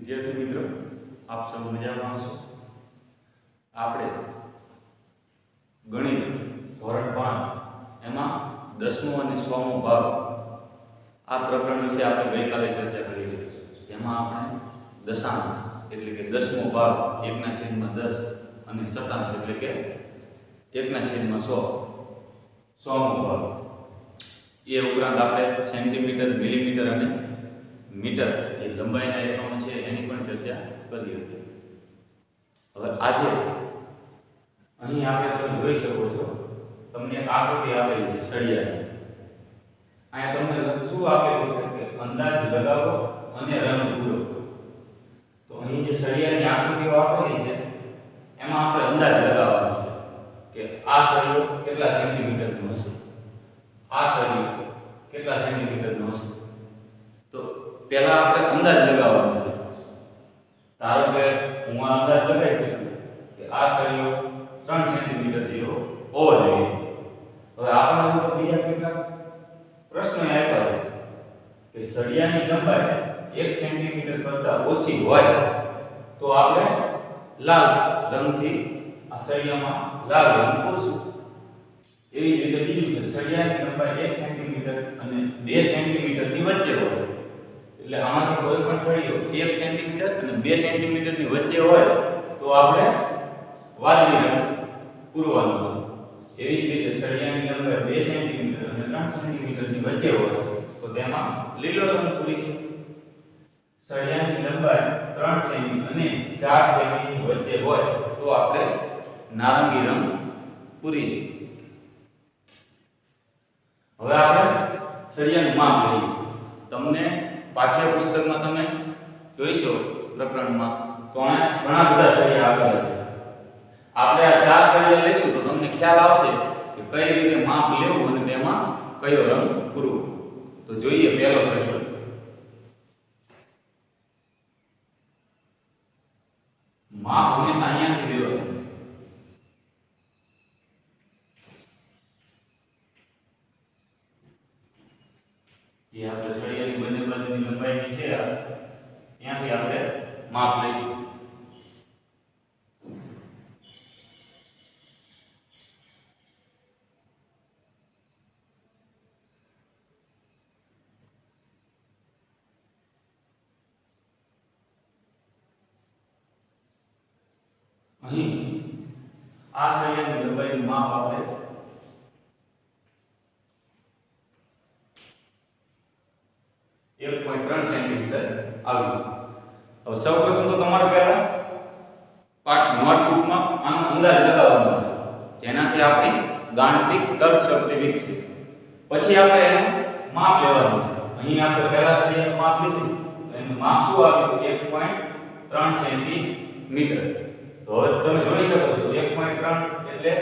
વિદ્યાર્થી મિત્રો, આપ સૌ મજામાં છો? આપણે ગણિત ધોરણ 5 એમાં 10મો અને 100મો ભાગ આ પ્રકરણ વિશે આપણે ગઈકાલે ચર્ચા કરી હતી, જેમાં આપણે દશાંશ એટલે કે 10મો ભાગ 1/10 અને શતાંશ એટલે કે 1/100 100મો ભાગ એ ઉપરાંત આપણે સેન્ટીમીટર, મિલીમીટર અને મીટર જે લંબાઈના એકમો છે એની પણ ચર્ચા કરી હતી. હવે આજે અહીં આપણે તમે જોઈ શકો છો, તમને એક આકૃતિ આપેલી છે સળિયાની. અહીંયા તમને શું આપેલું છે કે અંદાજ લગાવો અને રંગ પૂરો. તો અહીં જે સળિયાની આકૃતિઓ આપેલી છે એમાં આપણે અંદાજ લગાવવાનો છે કે આ સળિયો કેટલા સેન્ટીમીટરનો હશે, આ સળિયો કેટલા સેન્ટીમીટરનો હશે. તો પહેલા આપણે અંદાજ લગાવવાનો છે. ધારો કે હું આ અંદાજ લગાવી શકું કે આ સળિયો 3 સેન્ટીમીટર જેવો હોવો જોઈએ. હવે આપણને તો બીજા કેટલાક પ્રશ્નો આપ્યા છે કે સળિયાની લંબાઈ 1 સેન્ટીમીટર કરતાં ઓછી હોય તો આપણે લાલ રંગથી આ સળિયામાં લાલ રંગ પૂરશું. એવી જ રીતે બીજું છે, સળિયાની લંબાઈ 1 સેન્ટીમીટર અને 2 સેન્ટીમીટરની વચ્ચે હોય, એટલે આમાંથી કોઈ પણ સળિયો 1 સેન્ટીમીટર અને 2 સેન્ટીમીટરની વચ્ચે હોય તો આપણે વાદળી રંગ પૂરવાનો છે. એવી જ રીતે સળિયાની લંબાઈ 2 સેન્ટીમીટર અને 3 સેન્ટીમીટરની વચ્ચે હોય તો તેમાં લીલો રંગ પૂરીશું. સળિયાની લંબાઈ 3 સેમી અને 4 સેમીની વચ્ચે હોય તો આપણે નારંગી રંગ પૂરીશું. હવે આપણે સળિયાનું માપ લઈએ. તમને પાઠ્યપુસ્તકમાં તમે જોઈશો પ્રકરણમાં તો અહીંયા ઘણા બધા સળિયા આપેલા છે. આપણે આ 4 સળિયા લઈશું તો તમને ખ્યાલ આવશે કે કઈ રીતે માપ લેવું અને તેમાં કયો રંગ પૂરવો. તો જોઈએ પહેલો સળિયો. માપ હંમેશા અહીંયાથી લેવાનું. જે આપણે સળિયાની બંને બાજુની લંબાઈની છે ત્યાંથી આપણે માપ લઈશું. અહીં આ સળિયાની લંબાઈનું માપ આપણે 1.3 સેન્ટીમીટર આવ્યું. હવે સૌપ્રથમ તો તમારે પહેલા પાઠ નોટબુકમાં આનો અંદાજ લગાવવાનો છે, જેનાથી આપણી ગાણિતિક તર્ક શક્તિ વિકસે. પછી આપણે એનું માપ લેવાનું છે. અહીં આપણે પહેલા સળિયાનું માપ લીધું, એનું માપ શું આવ્યું? 1.3 સેન્ટીમીટર. તો હવે તમે જોઈ શકો છો 1.3 એટલે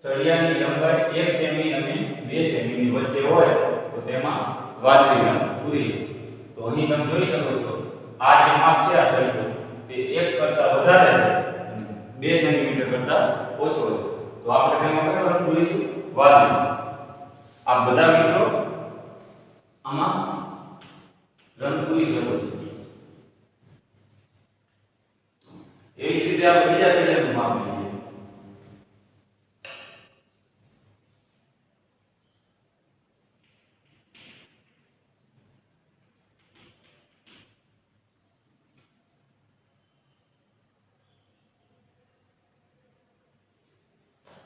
સળિયાની લંબાઈ 1 સેમી અને 2 સેમીની વચ્ચે હોય તો તેમાં વાદળી રંગ પૂરી છે. તો અહીં તમે જોઈ શકો છો આ જે માપ છે આ સળિયો તે 1 કરતાં વધારે છે અને 2 સેન્ટીમીટર કરતાં ઓછો છે. તો આપણે તેમાં કયો રંગ પૂરીશું? વાદળી. આ બધા મિત્રો આમાં રંગ પૂરી શકો છો. એવી જ રીતે આપણે બીજા સળિયાનું માપ લઈએ.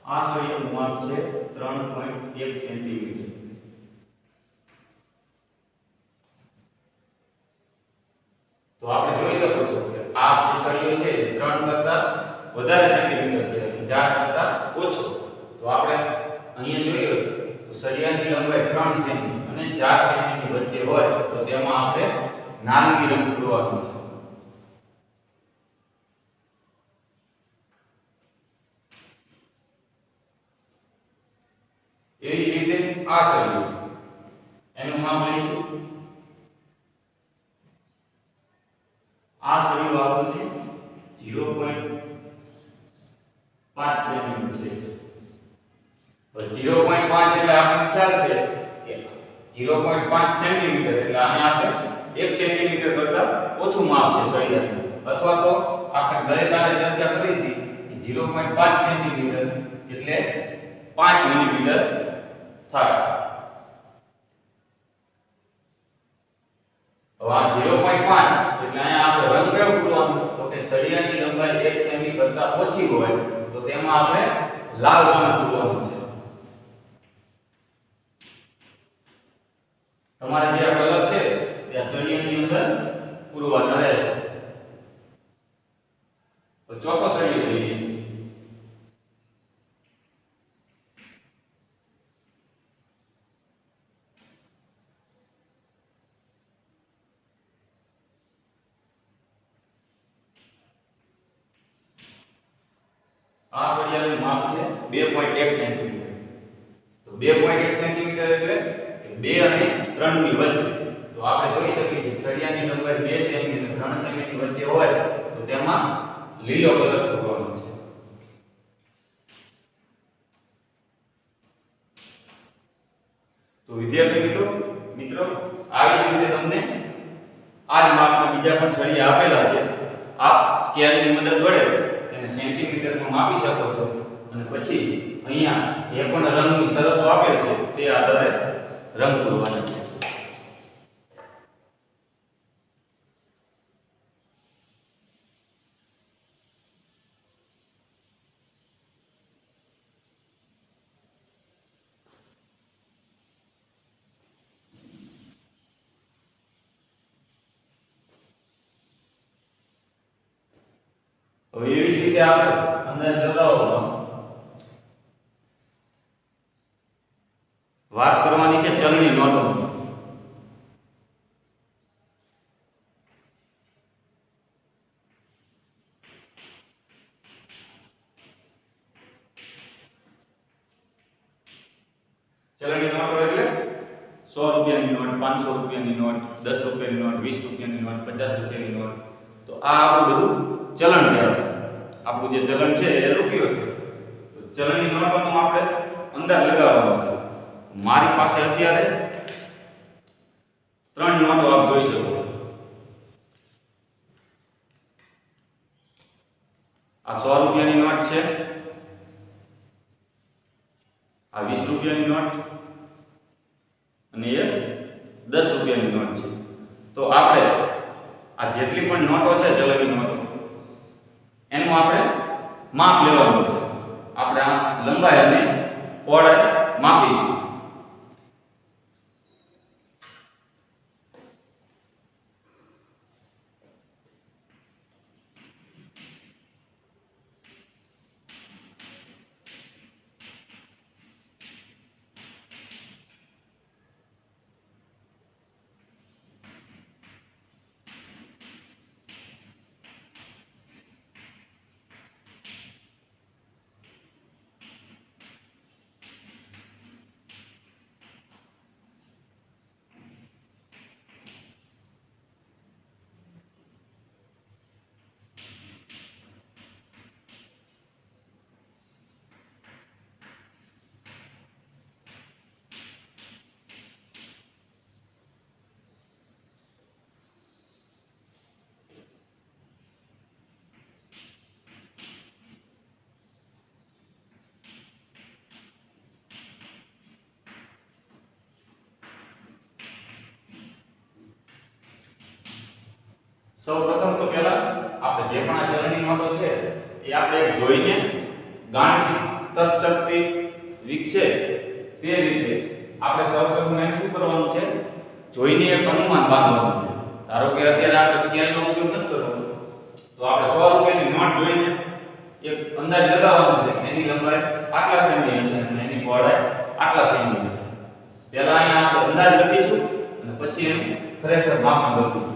આ સળિયાનું માપ છે 3.1 સેન્ટીમીટર. તો આપણે જોઈ શકો છો કે આ જે સળિયો છે 3 કરતાં વધારે સેન્ટીમીટર છે અને 4 કરતાં ઓછો. તો આપણે અહીંયા જોઈએ તો સળિયાની લંબાઈ 3 સેમી અને 4 સેમીની વચ્ચે હોય તો તેમાં આપણે નારંગી રંગ પૂરવાનો છે. એવી જ રીતે આ સળિયો એનું માપ લઈશું. આ સળિયો આપણને 0.5 સેમી છે. હવે 0.5 એટલે આપણને ખ્યાલ છે કે 0.5 સેન્ટીમીટર એટલે આને આપણે 1 સેન્ટીમીટર કરતા ઓછું માપ છે સળિયાનું, અથવા તો આપણે ગઈકાલે ચર્ચા કરી હતી 0.5 સેન્ટીમીટર એટલે 5 મિલીમીટર થાય. હવે આ 0.5 એટલે અહીંયા આપણે રંગ કયો પૂરવાનો, તો કે સળિયાની લંબાઈ 1 સેમી કરતા ઓછી હોય તો તેમાં આપણે લાલ રંગ પૂરવાનો છે. તમારે જે આ કલર છે તે આ સળિયાની અંદર પૂરવાનો રહેશે. તો ચોથો સળિયો જોઈએ. આ સળિયાનું માપ છે 2.1 સેન્ટીમીટર. તો 2.1 સેન્ટીમીટર એટલે 2 અને 3 ની વચ્ચે. તો આપણે જોઈ શકીએ છીએ સળિયાની લંબાઈ 2 સેમી અને 3 સેમી ની વચ્ચે હોય તો તેમાં લીલો કલર પૂરવાનો છે. તો વિદ્યાર્થી મિત્રો આવી જ રીતે તમને આ જ માપના બીજા પણ સળિયા આપેલા છે. આપ સ્કેલની મદદ વડે તેને સેન્ટીમીટરમાં માપી શકો છો અને પછી અહીંયા જે પણ રંગની શરતો આપેલ છે તે આધારે રંગ પૂરવાના છે. હવે એવી જ રીતે આપણે અંદાજ લગાવવાનો વાત કરવાની છે ચલણી નોટોની. ચલણી નોટો એટલે 100 રૂપિયાની નોટ, 500 રૂપિયાની નોટ, 10 રૂપિયાની નોટ, 20 રૂપિયાની નોટ, 50 રૂપિયાની નોટ. તો આ આપણું બધું ચલણ કહેવાય. આપણું જે ચલણ છે એ રૂપિયો છે. તો ચલણી નોટોનો આપણે અંદાજ લગાવવાનો છે. મારી પાસે અત્યારે 3 નોટો આપ જોઈ શકો છો. આ 100 રૂપિયાની નોટ છે, આ 20 રૂપિયાની નોટ અને એ 10 રૂપિયાની નોટ છે. તો આપણે આ જેટલી પણ નોટો છે ચલણી નોટો એનું આપણે માપ લેવાનું છે. આપણે આ લંબાઈ અને પહોળાઈ માપીશું. સૌપ્રથમ તો પહેલા આપણે જે પણ આ ચલણી નોટો છે એ આપણે જોઈને ગાણિતિક તર્કશક્તિ વિકસે તે રીતે આપણે સૌપ્રથમ એને શું કરવાનું છે, જોઈને એક અનુમાન બાંધવાનું છે. ધારો કે અત્યારે આપણે સ્કેલનો ઉપયોગ નથી કરવો તો આપણે 100 રૂપિયાની નોટ જોઈને એક અંદાજ લગાવવાનો છે કે એની લંબાઈ આટલા સેમી હશે અને એની પહોળાઈ આટલા સેમી હશે. પહેલા અહીંયા આપણે અંદાજ લખીશું અને પછી એનું ખરેખર માપન લખીશું.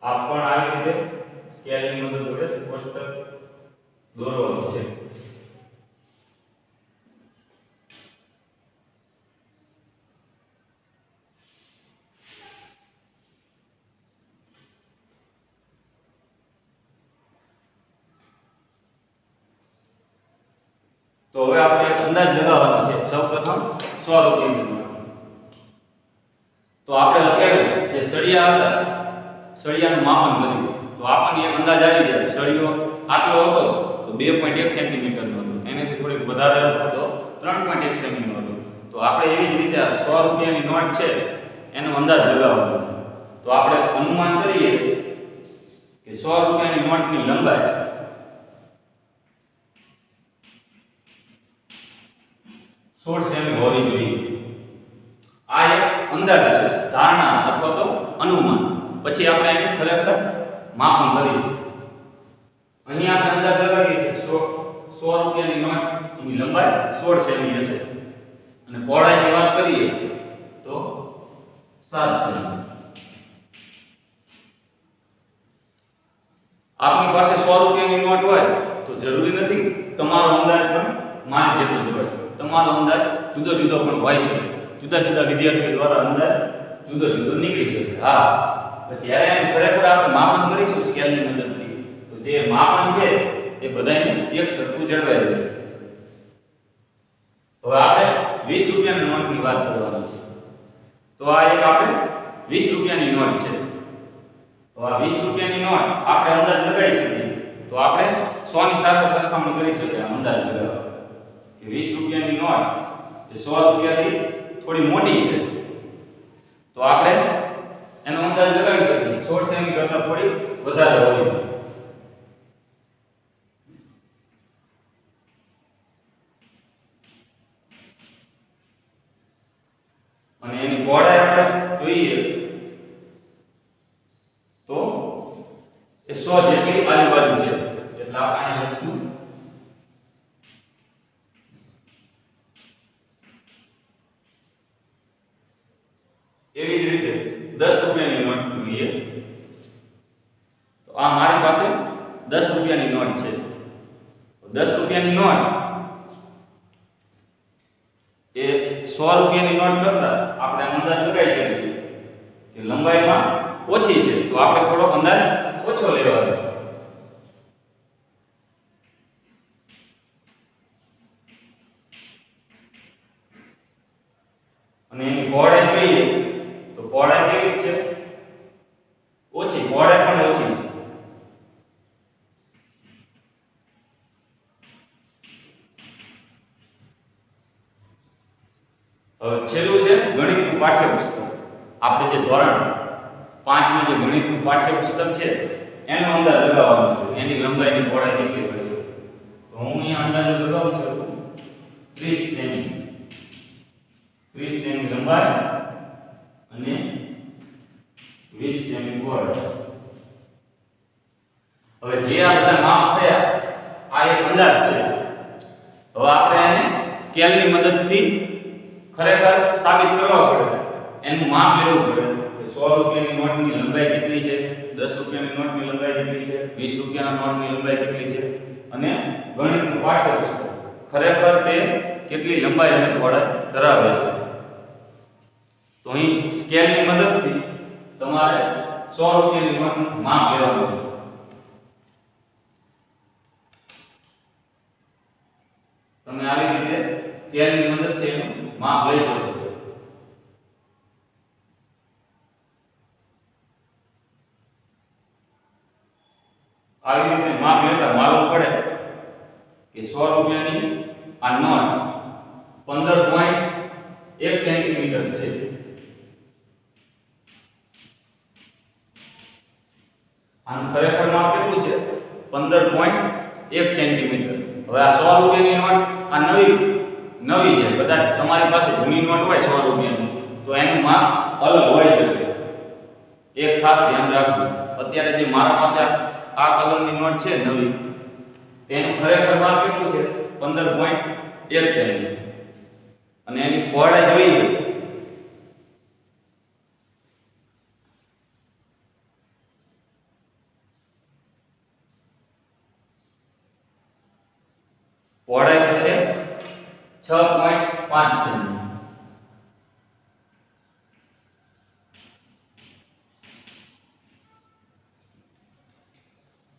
આ પણ આવી રીતે સ્કેલની મદદ વડે કોષ્ટક દોરવાનું છે. તો હવે આપણે એક અંદાજ લગાવવાનો છે. સૌપ્રથમ 100 રૂપિયાની નોટ. તો આપણે અત્યારે જે સળિયા હતા, સળિયાનું માપન કર્યું તો આપણને એક અંદાજ આવી જાય. સળિયો આટલો હતો તો 2.1 સેન્ટીમીટર નો હતો, એનાથી થોડીક વધારે હતો તો 3.1 સેન્ટીમીટર હતો. તો આપણે એવી જ રીતે આ 100 રૂપિયાની નોટ છે એનો અંદાજ લગાવવાનો છે. તો આપણે અનુમાન કરીએ કે 100 રૂપિયાની નોટની લંબાઈ 16 સેમી હોવી જોઈએ. આ એક અંદાજ છે, ધારણા અથવા તો અનુમાન. પછી આપણે એનું ખરેખર માપન કરીશું. અહીં આપણે અંદાજ લગાવીએ છીએ 100 રૂપિયાની નોટની લંબાઈ 16 સેમી હશે અને પહોળાઈની વાત કરીએ તો 7 સેમી. આપની પાસે 100 રૂપિયાની નોટ હોય તો જરૂરી નથી તમારો અંદાજ પણ મારી જેટલો જ હોય. તમારો અંદાજ જુદો જુદો પણ હોય છે. જુદા જુદા વિદ્યાર્થીઓ દ્વારા અંદાજ જુદો જુદો નીકળી શકે. હા, જ્યારે એનું ખરેખર આપણે માપન કરીશું સ્કેલની મદદથી તો જે માપન છે એ બધાને એક સરખું જળવાઈ રહેશે. હવે આપણે 20 રૂપિયાની નોટની વાત કરવાની છે. તો આ એક આપણે 20 રૂપિયાની નોટ છે. તો આ 20 રૂપિયાની નોટ આપણે અંદાજ લગાવી શકીએ. તો આપણે 100 ની સાથે સરખામણી કરી શકીએ. અંદાજ લગાવવા કે 20 રૂપિયાની નોટ એ 100 રૂપિયાથી થોડી મોટી છે તો આપણે એનો અંદાજ લગાવી શકીએ. 16 સેમી કરતાં થોડી વધારે હોય. અને એની પહોળાઈ આપણે જોઈએ તો એ 100 જેટલી આજુબાજુ છે. એટલે આપણે લખશું એવી જ રીતે 10 રૂપિયાની નોટ જોઈએ તો આ મારી પાસે 10 રૂપિયાની નોટ છે. 10 રૂપિયાની નોટ એ 100 રૂપિયાની નોટ કરતા આપણે અંદાજ લગાવી શકીએ કે લંબાઈમાં ઓછી છે તો આપણે થોડો અંદાજ ઓછો લેવાનો. અને એની પહોળાઈ જોઈએ તો પહોળાઈ કેવી છે? ઓછી. પહોળાઈ પણ ઓછી. છેલ્લું છે ગણિતનું પાઠ્યપુસ્તક. આપણે જે ધોરણ 5 માં જે ગણિતનું પાઠ્યપુસ્તક છે એનો અંદાજ લગાવવાનો છે. એની લંબાઈની પહોળાઈ કેટલી હોય છે તો હું અહીંયા અંદાજ લગાવી શકું 30 સેમી. 30 સેમી લંબાઈ અને 20 સેમી પહોળાઈ. હવે જે આ બધા માપ થયા આ એક અંદાજ છે. હવે આપણે એને સ્કેલની મદદથી ખરેખર સાબિત કરવા પડે. એનું માપ લેવું પડે કે 100 રૂપિયાની નોટની લંબાઈ કેટલી છે, 10 રૂપિયાની નોટની લંબાઈ કેટલી છે, 20 રૂપિયાના નોટની લંબાઈ કેટલી છે અને ગણિતનું પાઠ્યપુસ્તક ખરેખર તે કેટલી લંબાઈ અને પહોળાઈ ધરાવે છે. તો અહીં સ્કેલની મદદથી તમારે 100 રૂપિયાની નોટનું માપ લેવાનું છે. તમે આવી રીતે સ્કેલની મદદથી એનું માપ લઈ શકો છો. આવી રીતે માપ લેતા માલુમ પડે કે 100 રૂપિયાની આ નોટ 15.1 સેન્ટીમીટર છે. આનું ખરેખર માપ કેટલું છે? 15.1 સેન્ટીમીટર. હવે આ 100 રૂપિયાની નોટ આ નવી છે. કદાચ તમારી પાસે જૂની નોટ હોય 100 રૂપિયાની તો એનું માપ અલગ હોઈ શકે. એક ખાસ ધ્યાન રાખવું. અત્યારે જે મારા પાસે આ કલરની નોટ છે નવી તેનું ખરેખર માપ કેટલું છે? 15.1 સેમી. અને એની પહોળાઈ જોઈએ પહોળાઈ થશે 6.5 સેમી।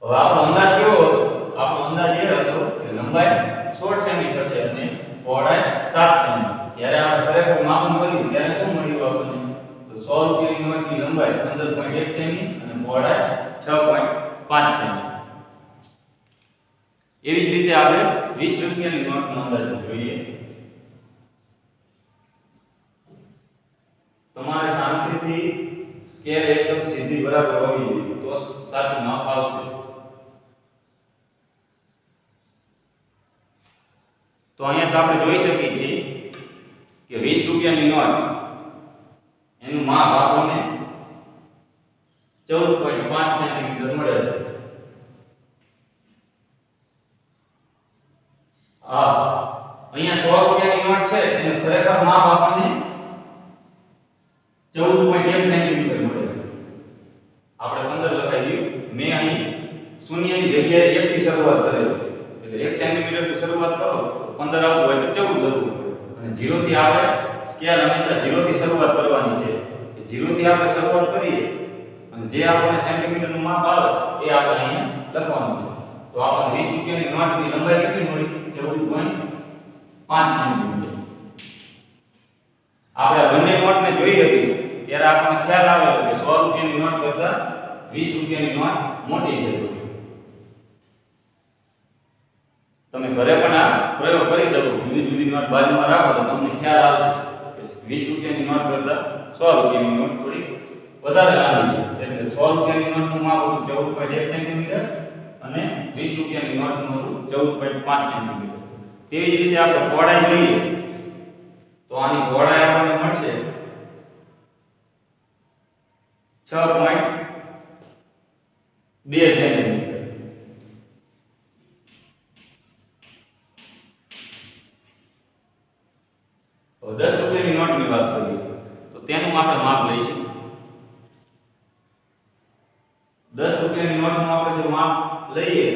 હવે આપણો અંદાજ કેવો હતો? આપણો અંદાજ એ હતો કે લંબાઈ 16 સેમી થશે અને પહોળાઈ 7 સેમી। જ્યારે આપણે ખરેખર માપન કર્યું ત્યારે શું મળ્યું આપણને? તો 100 રૂપિયાની નોટની લંબાઈ 15.1 સેમી અને પહોળાઈ 6.5 સેમી। એવી જ રીતે આપણે 20 રૂપિયાની નોટનો અંદાજ જોઈએ। તમારે શાંતિથી સ્કેલ એકદમ સીધી બરાબર હોવી જોઈએ તો સાચું માપ આવશે। તો અહીંયા તો આપણે જોઈ શકીએ છીએ કે 20 રૂપિયાની નોટ એનું માપ આપણને 14.5 સેન્ટીમીટર મળે છે। અહીંયા 100 રૂપિયાની નોટ છે એનું ખરેખર માપ આપણને 14.1 સેન્ટીમીટર મળે છે। આપણે 15 લખાઈ ગયું। મેં અહીં શૂન્યની જગ્યાએ 1 થી શરૂઆત કરેલી એટલે 1 સેન્ટીમીટર થી શરૂઆત કરો 15 આવવું હોય તો 14 લખવું પડે અને 0 થી આપણે સ્કેલ હંમેશા 0 થી શરૂઆત કરવાની છે કે 0 થી આપણે શરૂઆત કરીએ અને જે આપણને સેન્ટીમીટરનું માપ આવે એ આપણે અહીંયા લખવાનું છે। તો આપણને 20 રૂપિયાની નોટની લંબાઈ કેટલી મળી? 14.5 સેન્ટીમીટર। આપણે બંને નોટને જોઈ હતી ત્યારે આપણને ખ્યાલ આવ્યો કે 100 રૂપિયાની નોટ કરતાં 20 રૂપિયાની નોટ મોટી છે। તમે ઘરે પણ આ પ્રયોગ કરી શકો। જુદી જુદી નોટ બાજુમાં રાખો તો તમને ખ્યાલ આવશે કે 20 રૂપિયાની નોટ કરતાં 100 રૂપિયાની નોટ થોડી વધારે લાંબી છે। એટલે 100 રૂપિયાની નોટનું માપ હતું 14.1 સેન્ટીમીટર અને 20 રૂપિયાની નોટનું હતું 14.5 સેન્ટીમીટર। તેવી જ રીતે આપણે પહોળાઈ જોઈએ તો આની પહોળાઈ આપણને મળશે 6.2 સેન્ટીમીટર। હવે 10 રૂપિયાની નોટની વાત કરીએ તો તેનું આપણે માપ લઈશું। 10 રૂપિયાની નોટનું આપણે જો માપ લઈએ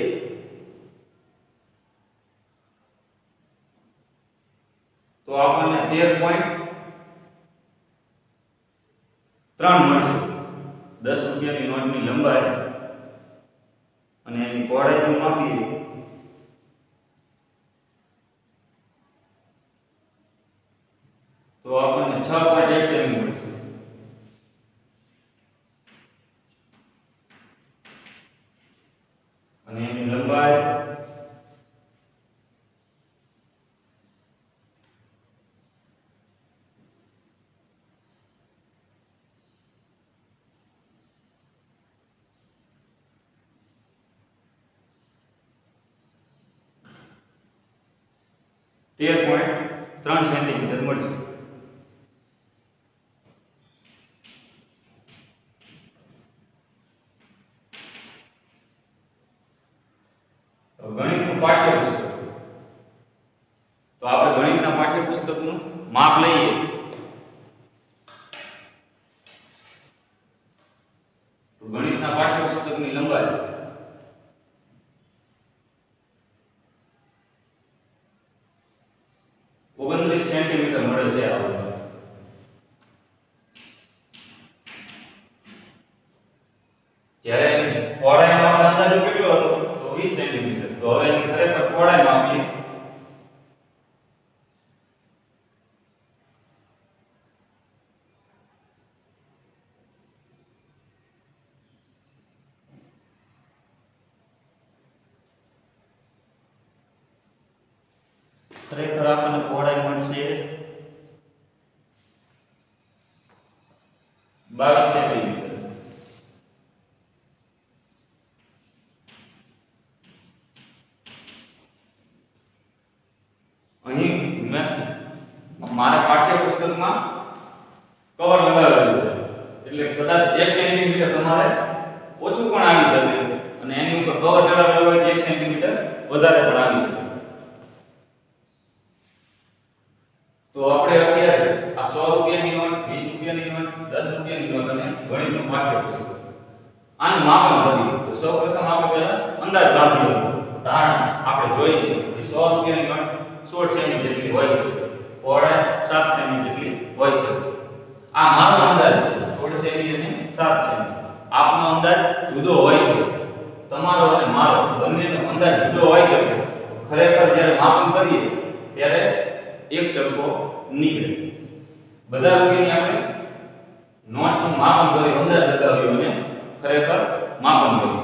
તો આપણને 13.3 મળશે। 10 રૂપિયાની નોટની લંબાઈ અને એની પહોળાઈ જો માપીએ તો આપણને 6.1 સેમી મળશે। અને એની લંબાઈ .3 સેન્ટીમીટર મળશે। ગણિતનું પાઠ્યપુસ્તક તો આપણે ગણિતના પાઠ્યપુસ્તકનું માપ લઈએ તો ગણિતના પાઠ્યપુસ્તકની લંબાઈ 29 સેન્ટીમીટર મળે છે આપણને। જ્યારે પહોળાઈનો આપણે અંદાજો કેટલો હતો તો 20 સેન્ટીમીટર। તો હવે એની ખરેખર પહોળાઈ માપીએ ખરેખર આપણને પહોળાઈ મળશે 22 સેન્ટીમીટર। અહીં મેં મારા પાઠ્યપુસ્તકમાં કવર લગાવેલું છે એટલે કદાચ 1 સેન્ટીમીટર તમારે ઓછું પણ આવી શકે અને એની ઉપર કવર ચડાવેલું હોય તો 1 સેન્ટીમીટર વધારે પણ આવી શકે। તો આપણે અત્યારે આ 100 રૂપિયાની નોટ 20 રૂપિયાની નોટ 10 રૂપિયાની નોટ અને ગણિતનું પાઠ્યપુસ્તક આનું માપન કર્યું। તો સૌપ્રથમ આપણે પહેલા અંદાજ બાંધ્યો ધારણા આપણે જોઈએ કે 100 રૂપિયાની નોટ 16 સેમી જેટલી હોય છે, પહોળાઈ 7 સેમી જેટલી હોય છે. આ મારો અંદાજ છે 16 સેમી અને 7 સેમી. આપનો અંદાજ જુદો હોય છે, તમારો અને મારો બંનેનો અંદાજ જુદો હોય છે. ખરેખર જ્યારે માપન કરીએ ત્યારે એક સરખો નીકળે. બધા રૂપિયાની આપણે નોટનું માપન કરી અંદાજ લગાવ્યો અને ખરેખર માપન કર્યું.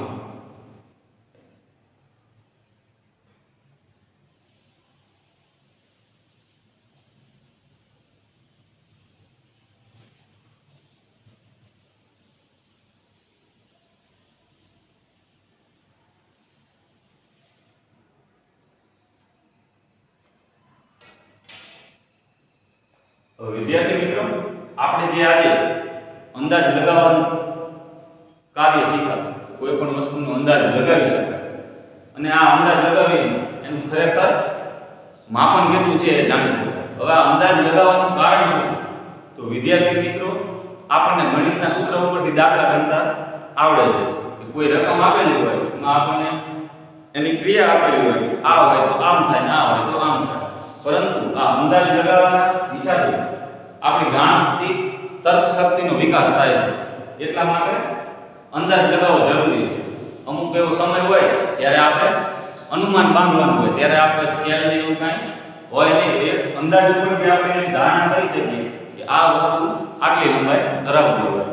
વિદ્યાર્થી મિત્રો, આપણે જે આજે અંદાજ લગાવવાનું કાર્ય શીખ્યા, કોઈ પણ વસ્તુનો અંદાજ લગાવી શકાય અને આ અંદાજ લગાવીને એનું ખરેખર માપન કેટલું છે એ જાણી શકાય. હવે આ અંદાજ લગાવવાનું કારણ શું? તો વિદ્યાર્થી મિત્રો, આપણને ગણિતના સૂત્ર ઉપરથી દાખલા ગણતા આવડે છે કે કોઈ રકમ આપેલી હોય એમાં આપણને એની ક્રિયા આપેલી હોય, આ હોય તો આમ થાય ને આ હોય તો આમ થાય. પરંતુ આ અંદાજ લગાવવાના હિસાબે આપણી ગાણિતિક તર્ક શક્તિનો વિકાસ થાય છે. એટલા માટે અંદાજ લગાવવો જરૂરી છે. અમુક એવો સમય હોય જ્યારે આપણે અનુમાન બાંધવાનું હોય ત્યારે આપણે સ્કેલ ને એવું કાંઈ હોય નહીં, એ અંદાજ ઉપરથી આપણે એની ધારણા કરી શકીએ કે આ વસ્તુ આટલી લંબાઈ ધરાવતી હોય.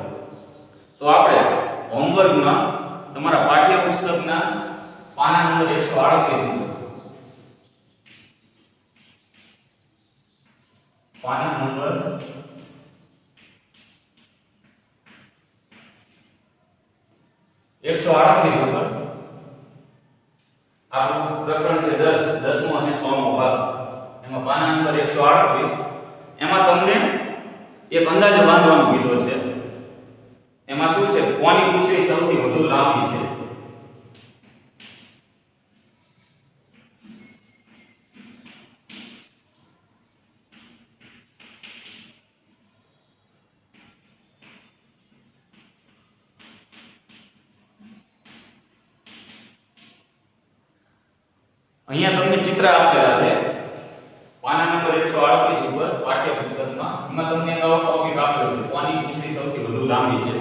તો આપણે હોમવર્કમાં તમારા પાઠ્યપુસ્તકના પાના નંબર 138 પાના નંબર 138 ઉપર આપણું પ્રકરણ છે 10મો અને 100મો ભાગ. એમાં પાના નંબર 138 એમાં તમને એક અંદાજો બાંધવાનો કીધો છે. એમાં શું છે? કોની પૂંછડી સૌથી વધુ લાંબી છે. અહીંયા તમને ચિત્ર આપેલા છે પાના નંબર 138 ઉપર પાઠ્યપુસ્તકમાં. એમાં તમને એક આવો ટોપિક આપેલો છે કોની પૂંછડી સૌથી વધુ લાંબી છે.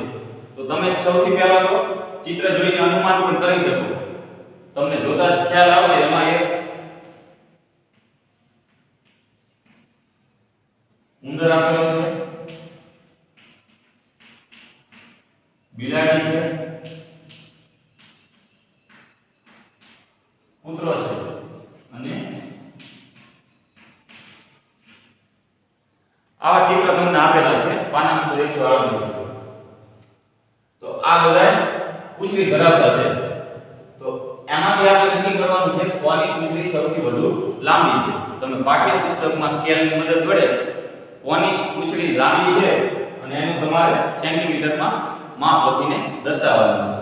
તો તમે સૌથી પહેલા તો ચિત્ર જોઈને અનુમાન પણ કરી શકો. તમને જોતા જ ખ્યાલ આવશે. એમાં એક ઉંદર આપેલો છે, બિલાડી છે, કૂતરો છે અને આવા ચિત્ર તમને આપેલા છે પાના નંબર 138 ઉપર. તો આ બધા પૂંછડી ધરાવતા છે. તો એમાંથી આપણે નક્કી કરવાનું છે કોની પૂંછડી સૌથી વધુ લાંબી છે. તમે પાઠ્યપુસ્તકમાં સ્કેલની મદદ વડે કોની પૂંછડી લાંબી છે અને એનું તમારે સેન્ટીમીટરમાં માપ લખીને દર્શાવવાનું છે.